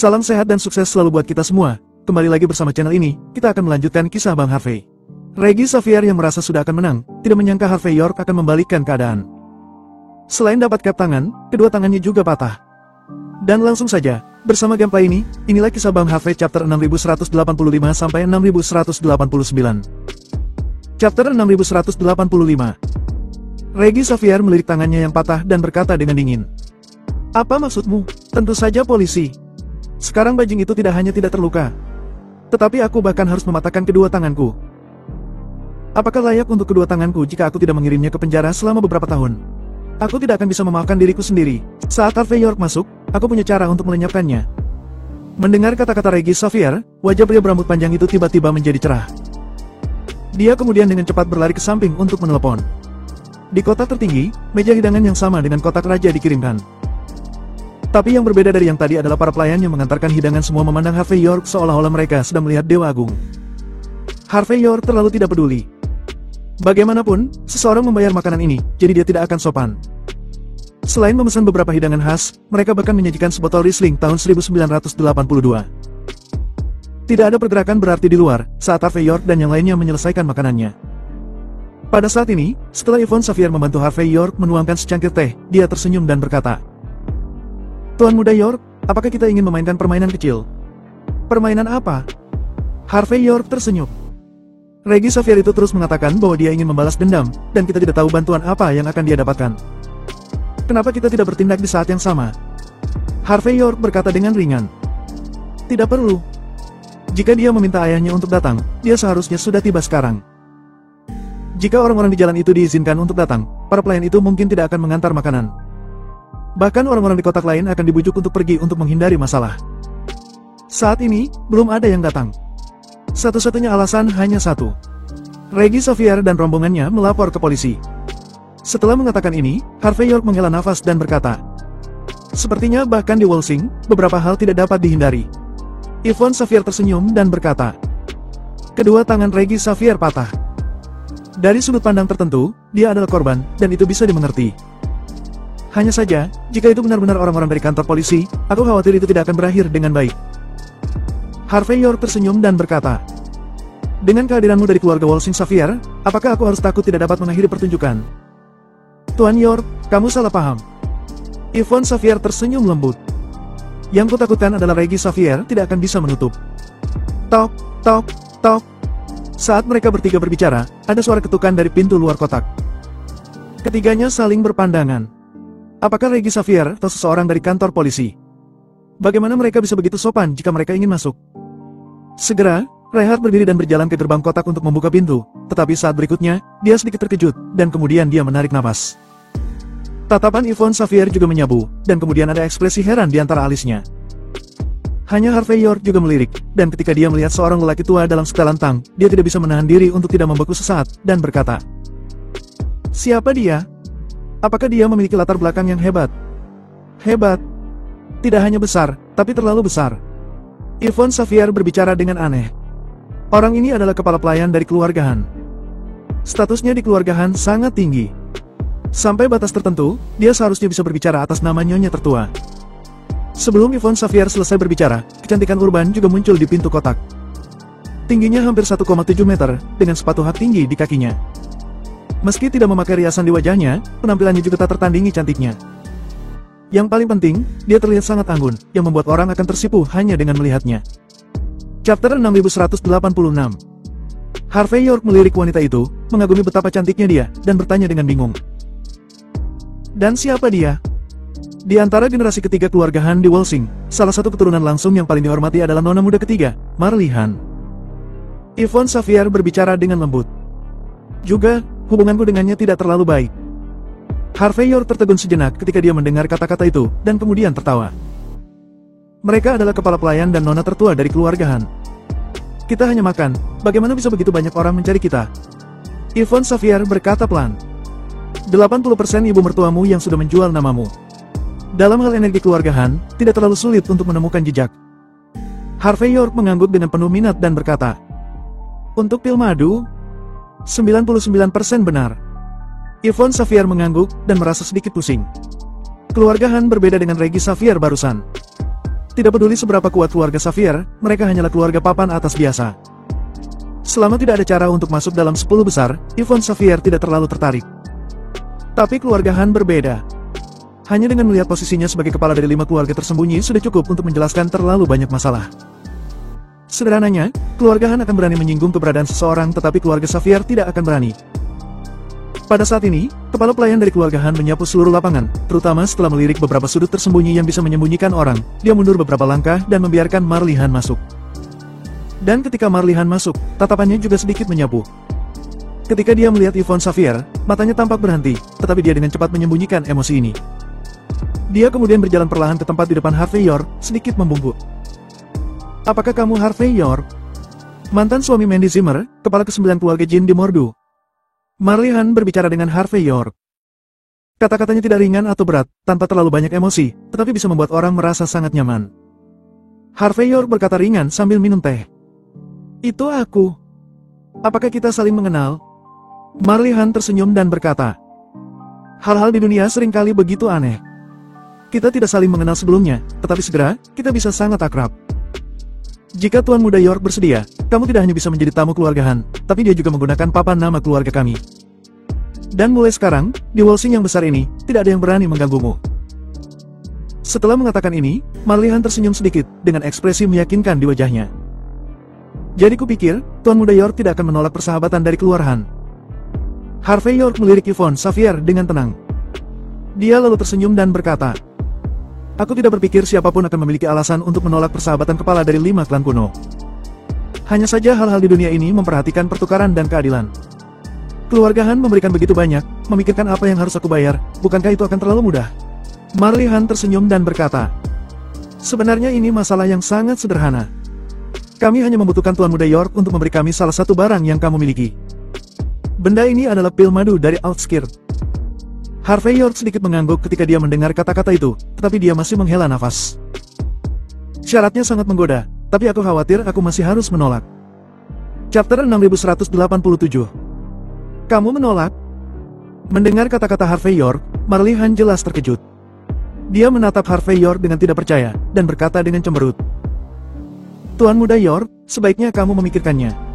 Salam sehat dan sukses selalu buat kita semua. Kembali lagi bersama channel ini, kita akan melanjutkan kisah Bang Harvey. Reggie Xavier yang merasa sudah akan menang, tidak menyangka Harvey York akan membalikkan keadaan. Selain dapat cap tangan, kedua tangannya juga patah. Dan langsung saja, bersama gameplay ini, inilah kisah Bang Harvey chapter 6185 sampai 6189. Chapter 6185. Reggie Xavier melirik tangannya yang patah dan berkata dengan dingin. Apa maksudmu? Tentu saja polisi. Sekarang bajing itu tidak hanya tidak terluka, tetapi aku bahkan harus mematahkan kedua tanganku. Apakah layak untuk kedua tanganku jika aku tidak mengirimnya ke penjara selama beberapa tahun? Aku tidak akan bisa memaafkan diriku sendiri. Saat Harvey York masuk, aku punya cara untuk melenyapkannya. Mendengar kata-kata Reggie Xavier, wajah pria berambut panjang itu tiba-tiba menjadi cerah. Dia kemudian dengan cepat berlari ke samping untuk menelepon. Di kotak tertinggi, meja hidangan yang sama dengan kotak raja dikirimkan. Tapi yang berbeda dari yang tadi adalah para pelayan yang mengantarkan hidangan semua memandang Harvey York seolah-olah mereka sedang melihat Dewa Agung. Harvey York terlalu tidak peduli. Bagaimanapun, seseorang membayar makanan ini, jadi dia tidak akan sopan. Selain memesan beberapa hidangan khas, mereka bahkan menyajikan sebotol Riesling tahun 1982. Tidak ada pergerakan berarti di luar, saat Harvey York dan yang lainnya menyelesaikan makanannya. Pada saat ini, setelah Yvonne Xavier membantu Harvey York menuangkan secangkir teh, dia tersenyum dan berkata, Tuan Muda York, apakah kita ingin memainkan permainan kecil? Permainan apa? Harvey York tersenyum. Reggie Xavier itu terus mengatakan bahwa dia ingin membalas dendam, dan kita tidak tahu bantuan apa yang akan dia dapatkan. Kenapa kita tidak bertindak di saat yang sama? Harvey York berkata dengan ringan. Tidak perlu. Jika dia meminta ayahnya untuk datang, dia seharusnya sudah tiba sekarang. Jika orang-orang di jalan itu diizinkan untuk datang, para pelayan itu mungkin tidak akan mengantar makanan. Bahkan orang-orang di kotak lain akan dibujuk untuk pergi untuk menghindari masalah. Saat ini, belum ada yang datang. Satu-satunya alasan hanya satu. Reggie Xavier dan rombongannya melapor ke polisi. Setelah mengatakan ini, Harvey York menghela nafas dan berkata, sepertinya bahkan di Walsing, beberapa hal tidak dapat dihindari. Yvonne Xavier tersenyum dan berkata, kedua tangan Reggie Xavier patah. Dari sudut pandang tertentu, dia adalah korban, dan itu bisa dimengerti. Hanya saja, jika itu benar-benar orang-orang dari kantor polisi, aku khawatir itu tidak akan berakhir dengan baik. Harvey York tersenyum dan berkata, dengan kehadiranmu dari keluarga Walsing Xavier, apakah aku harus takut tidak dapat mengakhiri pertunjukan? Tuan York, kamu salah paham. Yvonne Xavier tersenyum lembut. Yang kutakutkan adalah Reggie Xavier tidak akan bisa menutup. Tok, tok, tok. Saat mereka bertiga berbicara, ada suara ketukan dari pintu luar kotak. Ketiganya saling berpandangan. Apakah Reggie Xavier atau seseorang dari kantor polisi? Bagaimana mereka bisa begitu sopan jika mereka ingin masuk? Segera, Reinhardt berdiri dan berjalan ke gerbang kotak untuk membuka pintu, tetapi saat berikutnya, dia sedikit terkejut, dan kemudian dia menarik napas. Tatapan Yvonne Xavier juga menyabu, dan kemudian ada ekspresi heran di antara alisnya. Hanya Harvey York juga melirik, dan ketika dia melihat seorang lelaki tua dalam setelan tang, dia tidak bisa menahan diri untuk tidak membeku sesaat, dan berkata, siapa dia? Apakah dia memiliki latar belakang yang hebat? Hebat. Tidak hanya besar, tapi terlalu besar. Yvonne Xavier berbicara dengan aneh. Orang ini adalah kepala pelayan dari keluarga Han. Statusnya di keluarga Han sangat tinggi. Sampai batas tertentu, dia seharusnya bisa berbicara atas nama nyonya tertua. Sebelum Yvonne Xavier selesai berbicara, kecantikan urban juga muncul di pintu kotak. Tingginya hampir 1,7 meter, dengan sepatu hak tinggi di kakinya. Meski tidak memakai riasan di wajahnya, penampilannya juga tak tertandingi cantiknya. Yang paling penting, dia terlihat sangat anggun, yang membuat orang akan tersipu hanya dengan melihatnya. Chapter 6186. Harvey York melirik wanita itu, mengagumi betapa cantiknya dia, dan bertanya dengan bingung. Dan siapa dia? Di antara generasi ketiga keluarga Han di Walsing, salah satu keturunan langsung yang paling dihormati adalah nona muda ketiga, Marley Han. Yvonne Xavier berbicara dengan lembut. Juga, hubunganku dengannya tidak terlalu baik. Harvey York tertegun sejenak ketika dia mendengar kata-kata itu, dan kemudian tertawa. Mereka adalah kepala pelayan dan nona tertua dari keluarga Han. Kita hanya makan, bagaimana bisa begitu banyak orang mencari kita? Yvonne Xavier berkata pelan. 80% ibu mertuamu yang sudah menjual namamu. Dalam hal energi keluarga Han, tidak terlalu sulit untuk menemukan jejak. Harvey York mengangguk dengan penuh minat dan berkata, untuk pil madu, 99% benar. Yvonne Xavier mengangguk dan merasa sedikit pusing. Keluarga Han berbeda dengan Reggie Xavier barusan. tidak peduli seberapa kuat keluarga Xavier, mereka hanyalah keluarga papan atas biasa. Selama tidak ada cara untuk masuk dalam 10 besar, Yvonne Xavier tidak terlalu tertarik. Tapi keluarga Han berbeda. Hanya dengan melihat posisinya sebagai kepala dari 5 keluarga tersembunyi sudah cukup untuk menjelaskan terlalu banyak masalah. Sederhananya, keluarga Han akan berani menyinggung keberadaan seseorang tetapi keluarga Xavier tidak akan berani. Pada saat ini, kepala pelayan dari keluarga Han menyapu seluruh lapangan, terutama setelah melirik beberapa sudut tersembunyi yang bisa menyembunyikan orang. Dia mundur beberapa langkah dan membiarkan Marley Han masuk. Dan ketika Marley Han masuk, tatapannya juga sedikit menyapu. Ketika dia melihat Yvonne Xavier, matanya tampak berhenti, tetapi dia dengan cepat menyembunyikan emosi ini. Dia kemudian berjalan perlahan ke tempat di depan Harvey York, sedikit membungkuk. "Apakah kamu Harvey York?" Mantan suami Mandy Zimmer, kepala ke-9 keluarga Jin di Mordu. Marley Han berbicara dengan Harvey York. Kata-katanya tidak ringan atau berat, tanpa terlalu banyak emosi, tetapi bisa membuat orang merasa sangat nyaman. Harvey York berkata ringan sambil minum teh. "Itu aku. Apakah kita saling mengenal?" Marley Han tersenyum dan berkata, "Hal-hal di dunia seringkali begitu aneh. Kita tidak saling mengenal sebelumnya, tetapi segera, kita bisa sangat akrab. Jika Tuan Muda York bersedia, kamu tidak hanya bisa menjadi tamu keluarga Han, tapi dia juga menggunakan papan nama keluarga kami. Dan mulai sekarang, di Wolsing yang besar ini, tidak ada yang berani mengganggumu." Setelah mengatakan ini, Marley Han tersenyum sedikit, dengan ekspresi meyakinkan di wajahnya. "Jadi kupikir, Tuan Muda York tidak akan menolak persahabatan dari keluarga Han." Harvey York melirik Yvonne Xavier dengan tenang. Dia lalu tersenyum dan berkata, "Aku tidak berpikir siapapun akan memiliki alasan untuk menolak persahabatan kepala dari 5 klan kuno. Hanya saja hal-hal di dunia ini memperhatikan pertukaran dan keadilan. Keluarga Han memberikan begitu banyak, memikirkan apa yang harus aku bayar, bukankah itu akan terlalu mudah?" Marley Han tersenyum dan berkata, "Sebenarnya ini masalah yang sangat sederhana. Kami hanya membutuhkan Tuan Muda York untuk memberi kami salah satu barang yang kamu miliki. Benda ini adalah pil madu dari Outskirt." Harvey York sedikit mengangguk ketika dia mendengar kata-kata itu, tetapi dia masih menghela nafas. "Syaratnya sangat menggoda, tapi aku khawatir aku masih harus menolak." Chapter 6187. "Kamu menolak?" Mendengar kata-kata Harvey York, Marley Han jelas terkejut. Dia menatap Harvey York dengan tidak percaya, dan berkata dengan cemberut, "Tuan Muda York, sebaiknya kamu memikirkannya.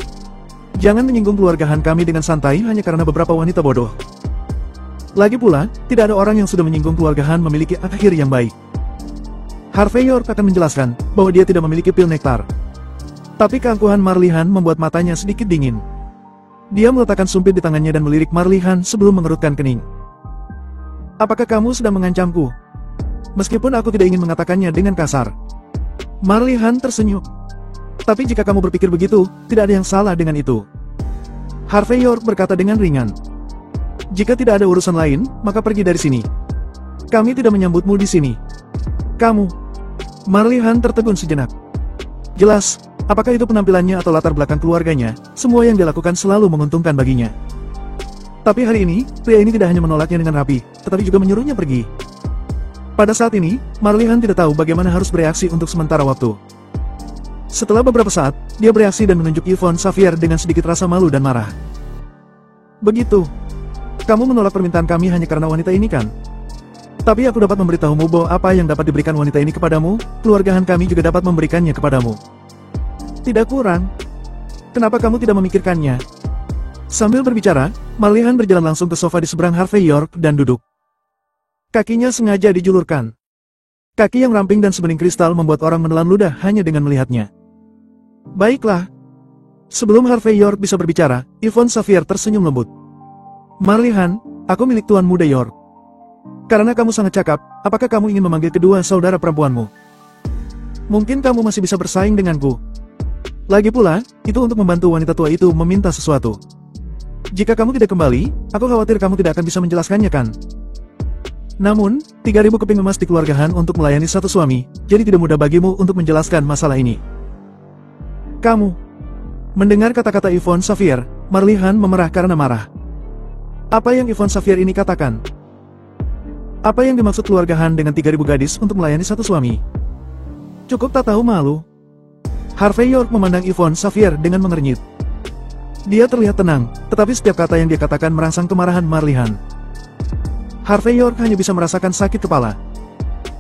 Jangan menyinggung keluarga Han kami dengan santai hanya karena beberapa wanita bodoh. Lagi pula, tidak ada orang yang sudah menyinggung keluarga Han memiliki akhir yang baik." Harvey York akan menjelaskan bahwa dia tidak memiliki pil nektar. Tapi keangkuhan Marley Han membuat matanya sedikit dingin. Dia meletakkan sumpit di tangannya dan melirik Marley Han sebelum mengerutkan kening. "Apakah kamu sedang mengancamku? Meskipun aku tidak ingin mengatakannya dengan kasar." Marley Han tersenyum. "Tapi jika kamu berpikir begitu, tidak ada yang salah dengan itu." Harvey York berkata dengan ringan. "Jika tidak ada urusan lain, maka pergi dari sini. Kami tidak menyambutmu di sini." "Kamu?" Marley Han tertegun sejenak. Jelas, apakah itu penampilannya atau latar belakang keluarganya, semua yang dilakukan selalu menguntungkan baginya. Tapi hari ini, pria ini tidak hanya menolaknya dengan rapi, tetapi juga menyuruhnya pergi. Pada saat ini, Marley Han tidak tahu bagaimana harus bereaksi untuk sementara waktu. Setelah beberapa saat, dia bereaksi dan menunjuk Yvonne Xavier dengan sedikit rasa malu dan marah. "Begitu. Kamu menolak permintaan kami hanya karena wanita ini kan? Tapi aku dapat memberitahumu bahwa apa yang dapat diberikan wanita ini kepadamu, keluarga Han kami juga dapat memberikannya kepadamu. Tidak kurang. Kenapa kamu tidak memikirkannya?" Sambil berbicara, Marley Han berjalan langsung ke sofa di seberang Harvey York dan duduk. Kakinya sengaja dijulurkan. Kaki yang ramping dan sebening kristal membuat orang menelan ludah hanya dengan melihatnya. "Baiklah." Sebelum Harvey York bisa berbicara, Yvonne Xavier tersenyum lembut. "Marley Han, aku milik Tuan Muda York. Karena kamu sangat cakap, apakah kamu ingin memanggil kedua saudara perempuanmu? Mungkin kamu masih bisa bersaing denganku. Lagi pula, itu untuk membantu wanita tua itu meminta sesuatu. Jika kamu tidak kembali, aku khawatir kamu tidak akan bisa menjelaskannya kan? Namun, 3.000 keping emas di keluarga Han untuk melayani satu suami, jadi tidak mudah bagimu untuk menjelaskan masalah ini." "Kamu?" Mendengar kata-kata Yvonne Xavier, Marley Han memerah karena marah. Apa yang Yvonne Xavier ini katakan? Apa yang dimaksud keluarga Han dengan 3.000 gadis untuk melayani satu suami? Cukup tak tahu malu. Harvey York memandang Yvonne Xavier dengan mengernyit. Dia terlihat tenang, tetapi setiap kata yang dia katakan merangsang kemarahan Marley Han. Harvey York hanya bisa merasakan sakit kepala.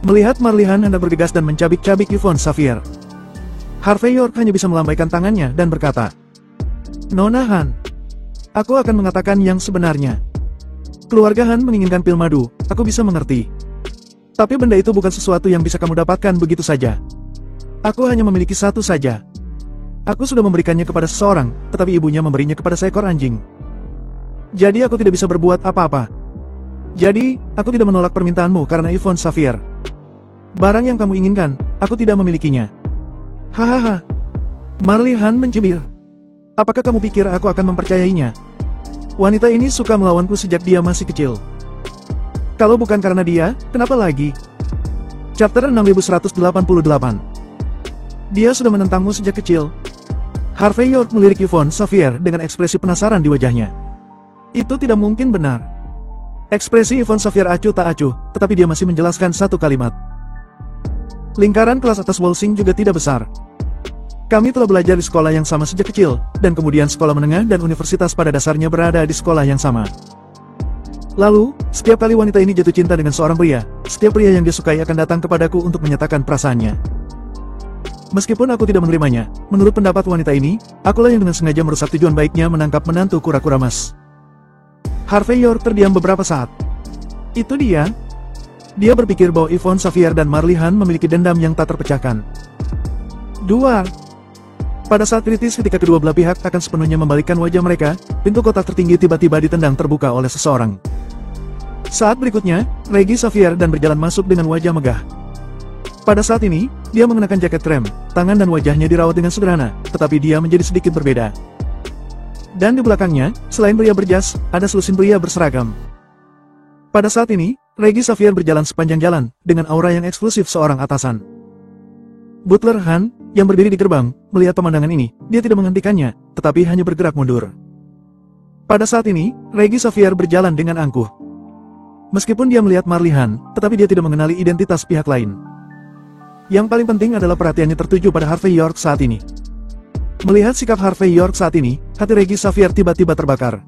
Melihat Marley Han hendak bergegas dan mencabik-cabik Yvonne Xavier, Harvey York hanya bisa melambaikan tangannya dan berkata, "Nona Han, aku akan mengatakan yang sebenarnya. Keluarga Han menginginkan pil madu, aku bisa mengerti. Tapi benda itu bukan sesuatu yang bisa kamu dapatkan begitu saja. Aku hanya memiliki satu saja. Aku sudah memberikannya kepada seseorang, tetapi ibunya memberinya kepada seekor anjing. Jadi aku tidak bisa berbuat apa-apa. Jadi, aku tidak menolak permintaanmu karena Yvonne Xavier. Barang yang kamu inginkan, aku tidak memilikinya." Hahaha. Marley Han mencibir. "Apakah kamu pikir aku akan mempercayainya? Wanita ini suka melawanku sejak dia masih kecil. Kalau bukan karena dia, kenapa lagi?" Chapter 6188. "Dia sudah menentangmu sejak kecil." Harvey York melirik Yvonne Xavier dengan ekspresi penasaran di wajahnya. Itu tidak mungkin benar. Ekspresi Yvonne Xavier acuh tak acuh, tetapi dia masih menjelaskan satu kalimat. "Lingkaran kelas atas Wolsing juga tidak besar. Kami telah belajar di sekolah yang sama sejak kecil, dan kemudian sekolah menengah dan universitas pada dasarnya berada di sekolah yang sama. Lalu, setiap kali wanita ini jatuh cinta dengan seorang pria, setiap pria yang dia sukai akan datang kepadaku untuk menyatakan perasaannya. Meskipun aku tidak menerimanya, menurut pendapat wanita ini, akulah yang dengan sengaja merusak tujuan baiknya menangkap menantu kura-kura emas." Harvey York terdiam beberapa saat. Itu dia? Dia berpikir bahwa Yvonne Xavier dan Marley Han memiliki dendam yang tak terpecahkan. Duar. Pada saat kritis ketika kedua belah pihak akan sepenuhnya membalikkan wajah mereka, pintu kotak tertinggi tiba-tiba ditendang terbuka oleh seseorang. Saat berikutnya, Reggie Xavier dan berjalan masuk dengan wajah megah. Pada saat ini, dia mengenakan jaket krem, tangan dan wajahnya dirawat dengan sederhana, tetapi dia menjadi sedikit berbeda. Dan di belakangnya, selain pria berjas, ada selusin pria berseragam. Pada saat ini, Reggie Xavier berjalan sepanjang jalan, dengan aura yang eksklusif seorang atasan. Butler Han, yang berdiri di gerbang, melihat pemandangan ini, dia tidak menghentikannya, tetapi hanya bergerak mundur. Pada saat ini, Reggie Xavier berjalan dengan angkuh. Meskipun dia melihat Marley Han, tetapi dia tidak mengenali identitas pihak lain. Yang paling penting adalah perhatiannya tertuju pada Harvey York saat ini. Melihat sikap Harvey York saat ini, hati Reggie Xavier tiba-tiba terbakar.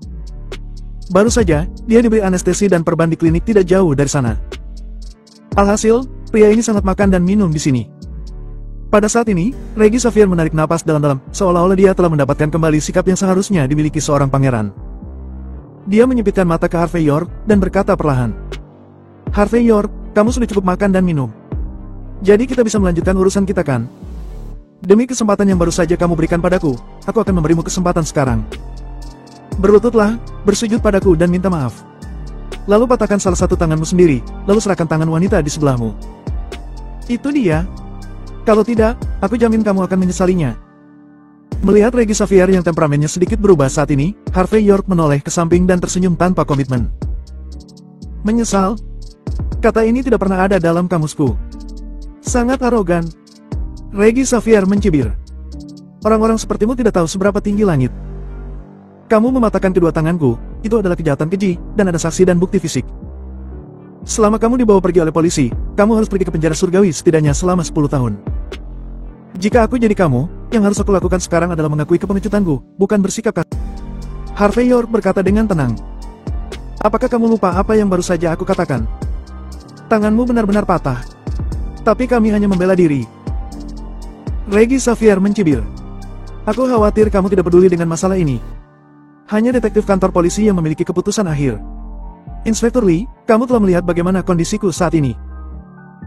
Baru saja, dia diberi anestesi dan perban di klinik tidak jauh dari sana. Alhasil, pria ini sangat makan dan minum di sini. Pada saat ini, Reggie Xavier menarik napas dalam-dalam, seolah-olah dia telah mendapatkan kembali sikap yang seharusnya dimiliki seorang pangeran. Dia menyipitkan mata ke Harvey York, dan berkata perlahan, "Harvey York, kamu sudah cukup makan dan minum. Jadi kita bisa melanjutkan urusan kita kan? Demi kesempatan yang baru saja kamu berikan padaku, aku akan memberimu kesempatan sekarang. Berlututlah, bersujud padaku dan minta maaf. Lalu patahkan salah satu tanganmu sendiri, lalu serahkan tangan wanita di sebelahmu." Itu dia. Kalau tidak, aku jamin kamu akan menyesalinya. Melihat Reggie Xavier yang temperamennya sedikit berubah saat ini, Harvey York menoleh ke samping dan tersenyum tanpa komitmen. Menyesal? Kata ini tidak pernah ada dalam kamusku. Sangat arogan. Reggie Xavier mencibir. Orang-orang sepertimu tidak tahu seberapa tinggi langit. Kamu mematahkan kedua tanganku, itu adalah kejahatan keji, dan ada saksi dan bukti fisik. Selama kamu dibawa pergi oleh polisi, kamu harus pergi ke penjara surgawi setidaknya selama 10 tahun. Jika aku jadi kamu, yang harus aku lakukan sekarang adalah mengakui kepengecutanku, bukan bersikap kasar. Harvey York berkata dengan tenang. Apakah kamu lupa apa yang baru saja aku katakan? Tanganmu benar-benar patah. Tapi kami hanya membela diri. Reggie Xavier mencibir. Aku khawatir kamu tidak peduli dengan masalah ini. Hanya detektif kantor polisi yang memiliki keputusan akhir. Inspektur Lee, kamu telah melihat bagaimana kondisiku saat ini.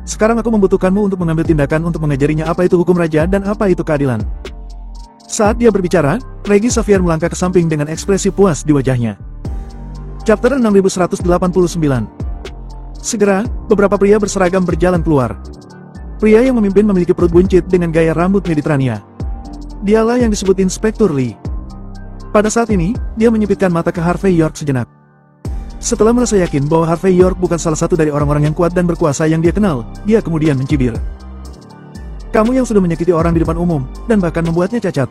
Sekarang aku membutuhkanmu untuk mengambil tindakan untuk mengajarinya apa itu hukum raja dan apa itu keadilan. Saat dia berbicara, Reggie Xavier melangkah ke samping dengan ekspresi puas di wajahnya. Chapter 6189. Segera, beberapa pria berseragam berjalan keluar. Pria yang memimpin memiliki perut buncit dengan gaya rambut Mediterania. Dialah yang disebut Inspektur Lee. Pada saat ini, dia menyipitkan mata ke Harvey York sejenak. Setelah merasa yakin bahwa Harvey York bukan salah satu dari orang-orang yang kuat dan berkuasa yang dia kenal, dia kemudian mencibir. Kamu yang sudah menyakiti orang di depan umum, dan bahkan membuatnya cacat.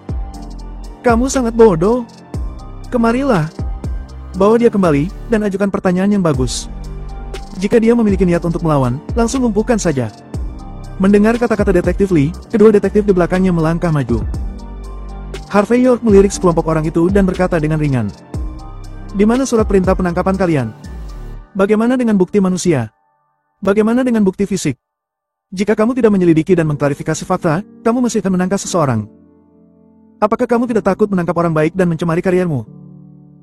Kamu sangat bodoh. Kemarilah. Bawa dia kembali, dan ajukan pertanyaan yang bagus. Jika dia memiliki niat untuk melawan, langsung lumpuhkan saja. Mendengar kata-kata detektif Lee, kedua detektif di belakangnya melangkah maju. Harvey York melirik sekelompok orang itu dan berkata dengan ringan. Di mana surat perintah penangkapan kalian? Bagaimana dengan bukti manusia? Bagaimana dengan bukti fisik? Jika kamu tidak menyelidiki dan mengklarifikasi fakta, kamu masih akan menangkap seseorang. Apakah kamu tidak takut menangkap orang baik dan mencemari kariermu?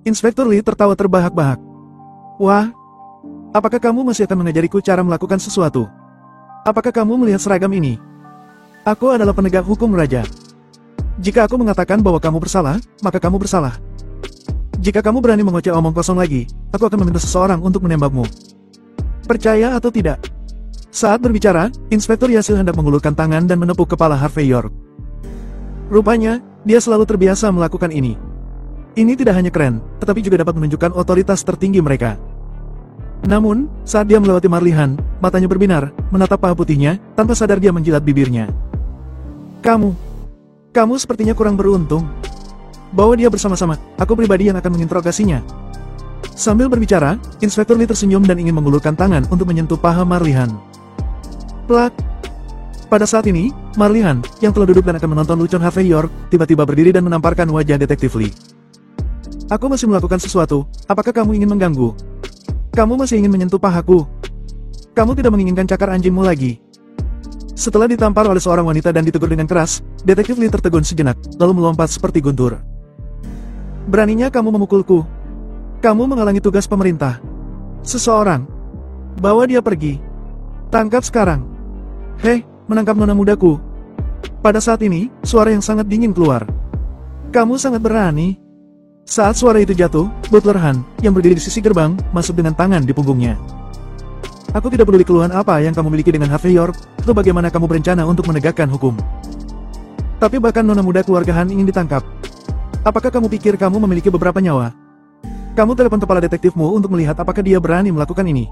Inspektur Lee tertawa terbahak-bahak. Wah, apakah kamu masih akan mengajariku cara melakukan sesuatu? Apakah kamu melihat seragam ini? Aku adalah penegak hukum raja. Jika aku mengatakan bahwa kamu bersalah, maka kamu bersalah. Jika kamu berani mengoceh omong kosong lagi, aku akan meminta seseorang untuk menembakmu. Percaya atau tidak? Saat berbicara, Inspektur Yasil hendak mengulurkan tangan dan menepuk kepala Harvey York. Rupanya, dia selalu terbiasa melakukan ini. Ini tidak hanya keren, tetapi juga dapat menunjukkan otoritas tertinggi mereka. Namun, saat dia melewati Marlihan, matanya berbinar, menatap paha putihnya, tanpa sadar dia menjilat bibirnya. Kamu sepertinya kurang beruntung. Bawa dia bersama-sama, aku pribadi yang akan menginterogasinya. Sambil berbicara, Inspektur Lee tersenyum dan ingin mengulurkan tangan untuk menyentuh paha Marlihan. Plak! Pada saat ini, Marlihan, yang telah duduk dan akan menonton lucon Harvey York, tiba-tiba berdiri dan menamparkan wajah detektif Lee. Aku masih melakukan sesuatu, apakah kamu ingin mengganggu? Kamu masih ingin menyentuh pahaku? Kamu tidak menginginkan cakar anjingmu lagi. Setelah ditampar oleh seorang wanita dan ditegur dengan keras, detektif Lee tertegun sejenak, lalu melompat seperti guntur. Beraninya kamu memukulku. Kamu menghalangi tugas pemerintah. Seseorang. Bawa dia pergi. Tangkap sekarang. Hei, menangkap nona mudaku. Pada saat ini, suara yang sangat dingin keluar. Kamu sangat berani. Saat suara itu jatuh, Butler Han, yang berdiri di sisi gerbang, masuk dengan tangan di punggungnya. Aku tidak peduli keluhan apa yang kamu miliki dengan Harvey York, atau bagaimana kamu berencana untuk menegakkan hukum. Tapi bahkan nona muda keluarga Han ingin ditangkap. Apakah kamu pikir kamu memiliki beberapa nyawa? Kamu telepon kepala detektifmu untuk melihat apakah dia berani melakukan ini.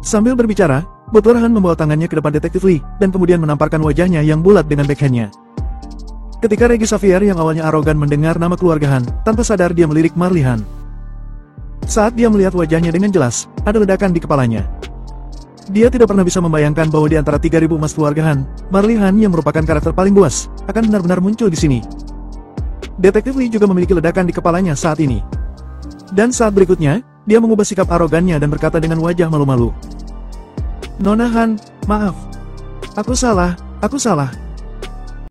Sambil berbicara, Butler Han membawa tangannya ke depan detektif Lee, dan kemudian menamparkan wajahnya yang bulat dengan backhandnya. Ketika Reggie Xavier yang awalnya arogan mendengar nama keluarga Han, tanpa sadar dia melirik Marlihan. Saat dia melihat wajahnya dengan jelas, ada ledakan di kepalanya. Dia tidak pernah bisa membayangkan bahwa di antara 3.000 emas keluarga Han, Marlihan yang merupakan karakter paling buas, akan benar-benar muncul di sini. Detektif Lee juga memiliki ledakan di kepalanya saat ini. Dan saat berikutnya, dia mengubah sikap arogannya dan berkata dengan wajah malu-malu. Nona Han, maaf. Aku salah.